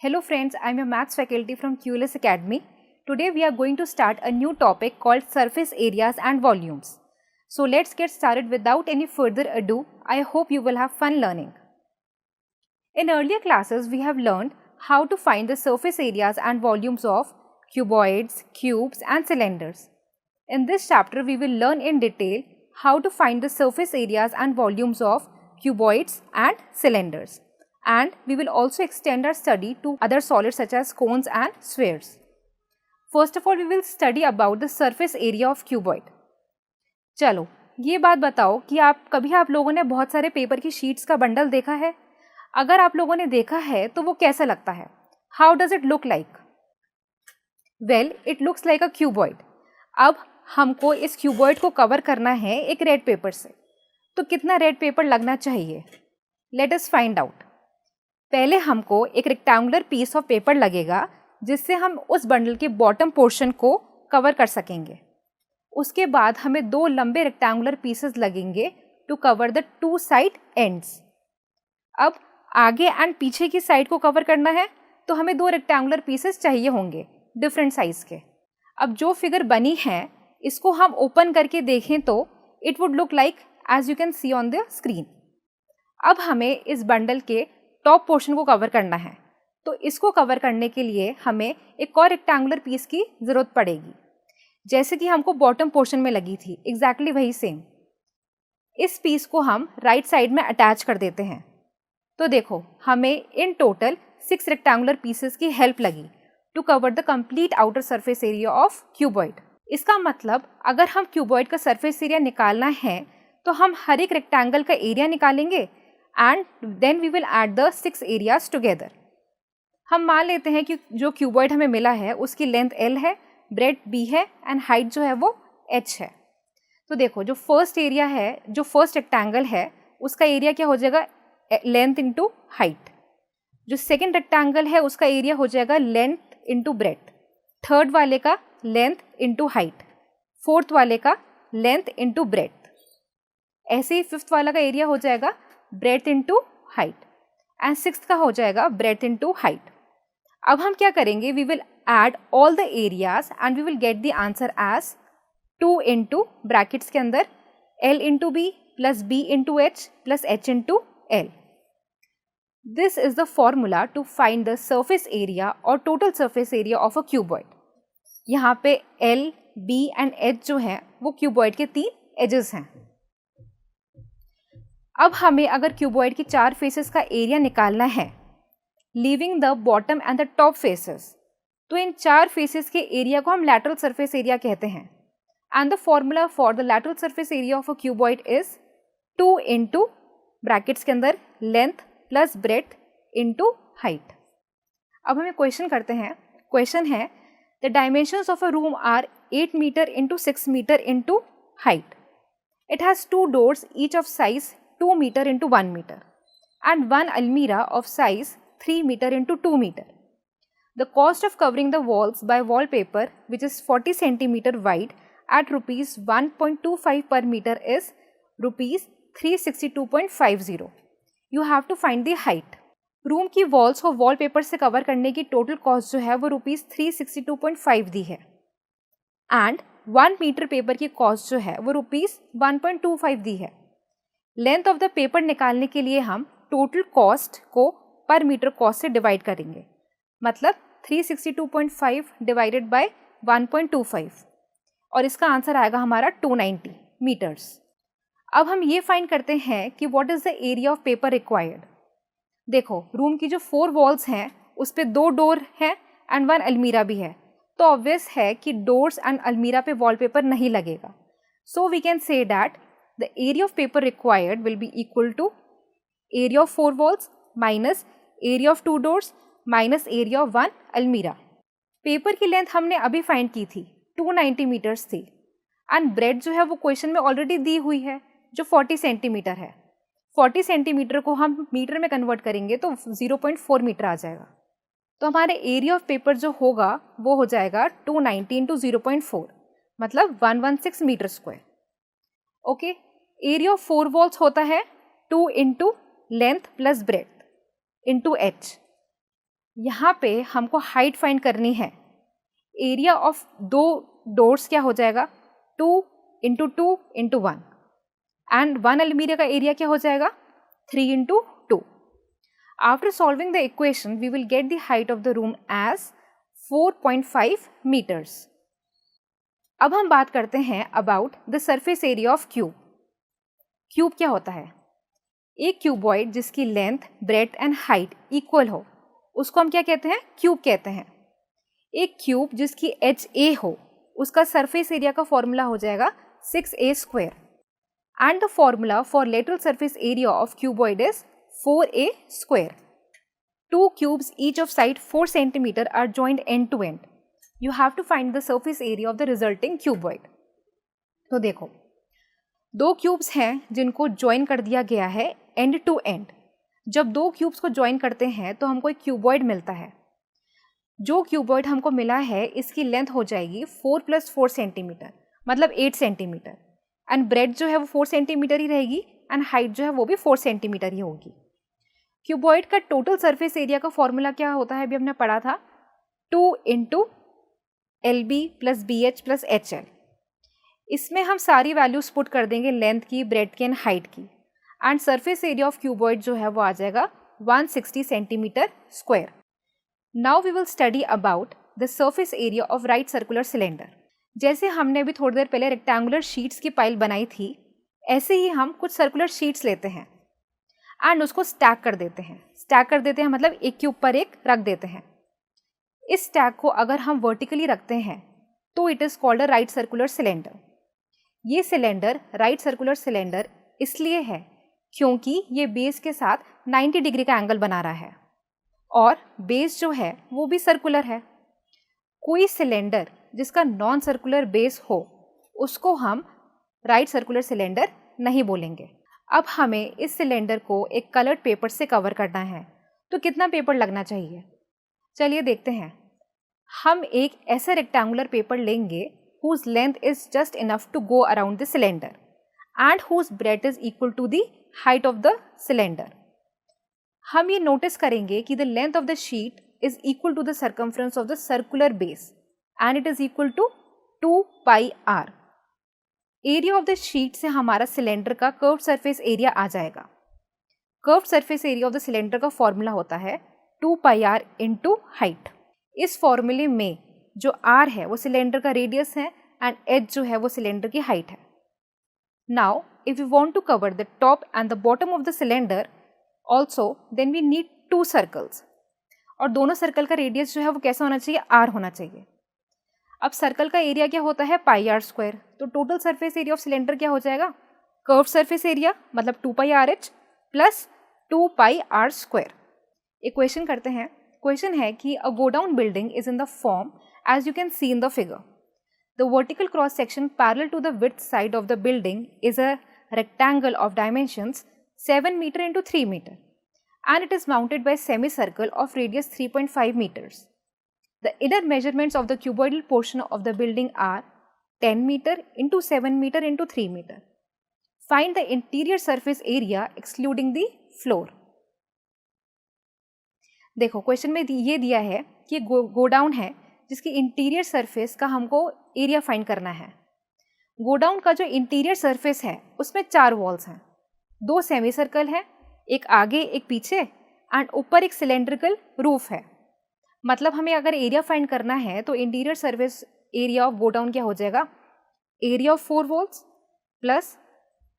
Hello friends, I am a maths faculty from QLS Academy. Today we are going to start a new topic called surface areas and volumes. So let's get started without any further ado. I hope you will have fun learning. In earlier classes we have learned how to find the surface areas and volumes of cuboids, cubes and cylinders. In this chapter we will learn in detail how to find the surface areas and volumes of cuboids and cylinders. And we will also extend our study to other solids such as cones and spheres. First of all, we will study about the surface area of cuboid. चलो ये बात बताओ कि आप लोगों ने बहुत सारे पेपर की शीट्स का बंडल देखा है? अगर आप लोगों ने देखा है तो वो कैसा लगता है? How does it look like? Well, it looks like a cuboid. अब हमको इस क्यूबॉइड को कवर करना है एक रेड पेपर से. तो कितना रेड पेपर लगना चाहिए? Let us find out. पहले हमको एक रेक्टेंगुलर पीस ऑफ पेपर लगेगा जिससे हम उस बंडल के बॉटम पोर्शन को कवर कर सकेंगे. उसके बाद हमें दो लंबे रेक्टेंगुलर पीसेस लगेंगे to cover the two side ends. अब आगे एंड पीछे की साइड को कवर करना है तो हमें दो रेक्टेंगुलर पीसेस चाहिए होंगे डिफरेंट साइज के. अब जो फिगर बनी है इसको हम ओपन करके देखें तो it would look like as you can see on the screen. अब हमें इस बंडल के टॉप पोर्शन को कवर करना है तो इसको कवर करने के लिए हमें एक और रेक्टेंगुलर पीस की ज़रूरत पड़ेगी जैसे कि हमको बॉटम पोर्शन में लगी थी. एग्जैक्टली वही सेम. इस पीस को हम राइट साइड में अटैच कर देते हैं. तो देखो हमें इन टोटल 6 रेक्टेंगुलर पीसेस की हेल्प लगी to cover the complete outer surface area of cuboid. इसका मतलब अगर हम क्यूबॉइड का सरफेस एरिया निकालना है तो हम हर एक रेक्टेंगल का एरिया निकालेंगे and then we will add the 6 areas together. हम मान लेते हैं कि जो क्यूबॉइड हमें मिला है उसकी लेंथ L है, ब्रेड B है एंड हाइट जो है वो H है. तो देखो जो फर्स्ट एरिया है, जो फर्स्ट रेक्टेंगल है उसका एरिया क्या हो जाएगा? Length into height. जो सेकेंड रेक्टेंगल है उसका एरिया हो जाएगा लेंथ इंटू ब्रेड. थर्ड वाले का लेंथ इंटू हाइट. फोर्थ वाले का लेंथ इंटू ब्रेड. ऐसे ही फिफ्थ वाला का एरिया हो जाएगा breath into height and sixth का हो जाएगा ब्रेथ इंटू हाइट. अब हम क्या करेंगे? We will add all the areas and we will get the answer as 2 into brackets के अंदर L into B plus B into H plus H into L. This is the formula to find the surface area और total surface area of a cuboid. यहाँ पे L, B and H जो है वो cuboid के 3 edges हैं. अब हमें अगर क्यूबॉइड की 4 फेसेस का एरिया निकालना है leaving the bottom and the top faces, तो इन 4 फेसेस के एरिया को हम लैटरल सरफेस एरिया कहते हैं. And the formula for the lateral surface area of a cuboid is 2 into brackets के अंदर length plus breadth into height. अब हमें क्वेश्चन करते हैं. क्वेश्चन है the dimensions of a room are 8 metre into 6 metre into height. It has 2 doors each of size 2 meter into 1 meter and one almirah of size 3 meter into 2 meter. The cost of covering the walls by wallpaper which is 40 centimeter wide at rupees 1.25 per meter is rupees 362.50. You have to find the height. Room की walls को wallpaper से cover करने की total cost जो है वो rupees 362.5 दी है and 1 metre paper की कॉस्ट जो है वो रुपीज़ 1.25 दी है. लेंथ ऑफ द पेपर निकालने के लिए हम टोटल कॉस्ट को पर मीटर कॉस्ट से डिवाइड करेंगे. मतलब 362.5 डिवाइडेड बाय 1.25 और इसका आंसर आएगा हमारा 290 मीटर्स. अब हम ये फाइंड करते हैं कि what is the area of paper required. देखो रूम की जो 4 वॉल्स हैं उस पर 2 डोर हैं एंड 1 अलमीरा भी है. तो ऑब्वियस है कि डोर्स एंड अलमीरा पे वॉलपेपर नहीं लगेगा. So we can say that the area of paper required will be equal to area of 4 walls minus area of 2 doors minus area of 1 almirah. Paper की लेंथ हमने अभी find की थी 290 metres थी एंड ब्रेड जो है वो question में ऑलरेडी दी हुई है जो 40 सेंटीमीटर है. 40 सेंटीमीटर को हम मीटर में कन्वर्ट करेंगे तो 0.4 मीटर आ जाएगा. तो हमारे एरिया ऑफ पेपर जो होगा वो हो जाएगा 290 इंटू 0.4 मतलब 116 metre square. Okay. Area of 4 walls होता है 2 into length plus breadth into H. यहाँ पे हमको हाइट फाइंड करनी है। एरिया ऑफ दो डोर्स क्या हो जाएगा, 2 × 2 × 1 एंड 1 अलमीरा का एरिया क्या हो जाएगा, 3 × 2. After solving the equation, we will get the height of the room as 4.5 meters. अब हम बात करते हैं about the surface area of cube. Cube क्या होता है, एक क्यूबॉइड जिसकी length, breadth and height equal हो उसको हम क्या कहते हैं, क्यूब कहते हैं। एक क्यूब जिसकी एज ए हो उसका सरफेस एरिया का फॉर्मूला हो जाएगा 6a² and the formula for lateral surface area of cuboid is 4a². Two cubes each of side 4 cm are joined end to end. You have to find the surface area of the resulting cuboid. तो देखो, दो cubes हैं जिनको join कर दिया गया है and to and. जब दो क्यूब्स को ज्वाइन करते हैं तो हमको एक क्यूबॉइड मिलता है। जो क्यूबॉइड हमको मिला है इसकी लेंथ हो जाएगी 4 + 4 सेंटीमीटर, मतलब 8 सेंटीमीटर, एंड ब्रेथ जो है वो 4 सेंटीमीटर ही रहेगी एंड हाइट जो है वो भी 4 सेंटीमीटर ही होगी। क्यूबॉइड का टोटल सरफेस एरिया का फॉर्मूला क्या होता है, अभी हमने पढ़ा था, 2 × LB + BH + HL। इसमें हम सारी वैल्यूज पुट कर देंगे लेंथ की, ब्रेथ की एंड हाइट की, and surface area of cuboid जो है वो आ जाएगा 160 centimetre square. Now we will study about the surface area of right circular cylinder. जैसे हमने अभी थोड़ी देर पहले रेक्टेंगुलर शीट्स की पाइल बनाई थी, ऐसे ही हम कुछ सर्कुलर शीट्स लेते हैं एंड उसको स्टैक कर देते हैं। स्टैक कर देते हैं मतलब एक के ऊपर एक रख देते हैं। इस स्टैक को अगर हम वर्टिकली रखते हैं तो it is called a right circular cylinder. ये सिलेंडर राइट सर्कुलर सिलेंडर इसलिए है क्योंकि ये बेस के साथ 90 डिग्री का एंगल बना रहा है और बेस जो है वो भी सर्कुलर है। कोई सिलेंडर जिसका नॉन सर्कुलर बेस हो उसको हम राइट सर्कुलर सिलेंडर नहीं बोलेंगे। अब हमें इस सिलेंडर को एक कलर्ड पेपर से कवर करना है, तो कितना पेपर लगना चाहिए, चलिए देखते हैं। हम एक ऐसा रेक्टेंगुलर पेपर लेंगे whose length is just enough to go around the cylinder and whose breadth is equal to the height of the cylinder. हम ये नोटिस करेंगे कि the length of the sheet is equal to the circumference of the circular base and it is equal to 2 pi r. Area of the sheet से हमारा cylinder का curved surface area आ जाएगा। Curved surface area of the cylinder का formula होता है 2 pi r × height. इस फॉर्मूले में जो r है वो सिलेंडर का रेडियस है एंड h जो है वो सिलेंडर की हाइट है। Now if you want to cover the top and the bottom of the cylinder also then we need 2 circles, और दोनों सर्कल का रेडियस जो है वो कैसा होना चाहिए, r होना चाहिए। अब सर्कल का एरिया क्या होता है, πr², तो total surface area of cylinder क्या हो जाएगा, कर्व सरफेस एरिया मतलब 2 pi RH + 2 pi r²। Equation करते हैं। क्वेश्चन है कि a godown building is in the form as you can see in the figure. The vertical cross section parallel to the width side of the building is a rectangle of dimensions 7 metre × 3 metre and it is mounted by semicircle of radius 3.5 meters. The inner measurements of the cuboidal portion of the building are 10 meter × 7 meter × 3 meter. Find the interior surface area excluding the floor. देखो question में ये दिया है कि godown है जिसकी interior surface का हमको एरिया फाइंड करना है। गोडाउन का जो इंटीरियर सरफेस है उसमें 4 वॉल्स हैं, 2 सेमी सर्कल हैं, एक आगे एक पीछे एंड ऊपर एक सिलेंड्रिकल रूफ है। मतलब हमें अगर एरिया फाइंड करना है तो interior surface area of godown क्या हो जाएगा, area of 4 walls plus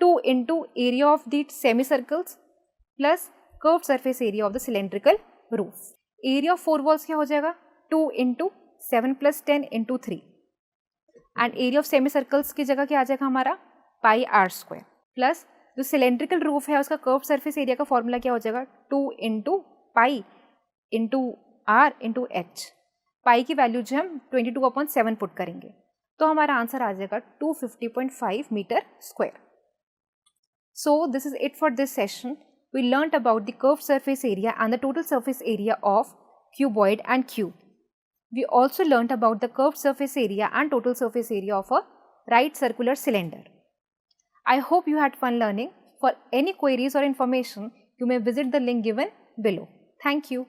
2 × area of the semi circles plus curved surface area of the cylindrical roof. Area of 4 walls क्या हो जाएगा, 2 × 7 + 10 × 3 and area of semi circles की जगह क्या आ जाएगा हमारा πr² प्लस जो सिलेंड्रिकल रूफ है उसका कर्व सरफेस एरिया का फॉर्मूला क्या हो जाएगा, 2 × π × r × h। पाई की वैल्यू जो हम 22/7 पुट करेंगे तो हमारा आंसर आ जाएगा 250.5 metre square. So this is it for this session. We learned about the curved surface area and the total surface area of cuboid and cube. We also learnt about the curved surface area and total surface area of a right circular cylinder. I hope you had fun learning. For any queries or information, you may visit the link given below. Thank you.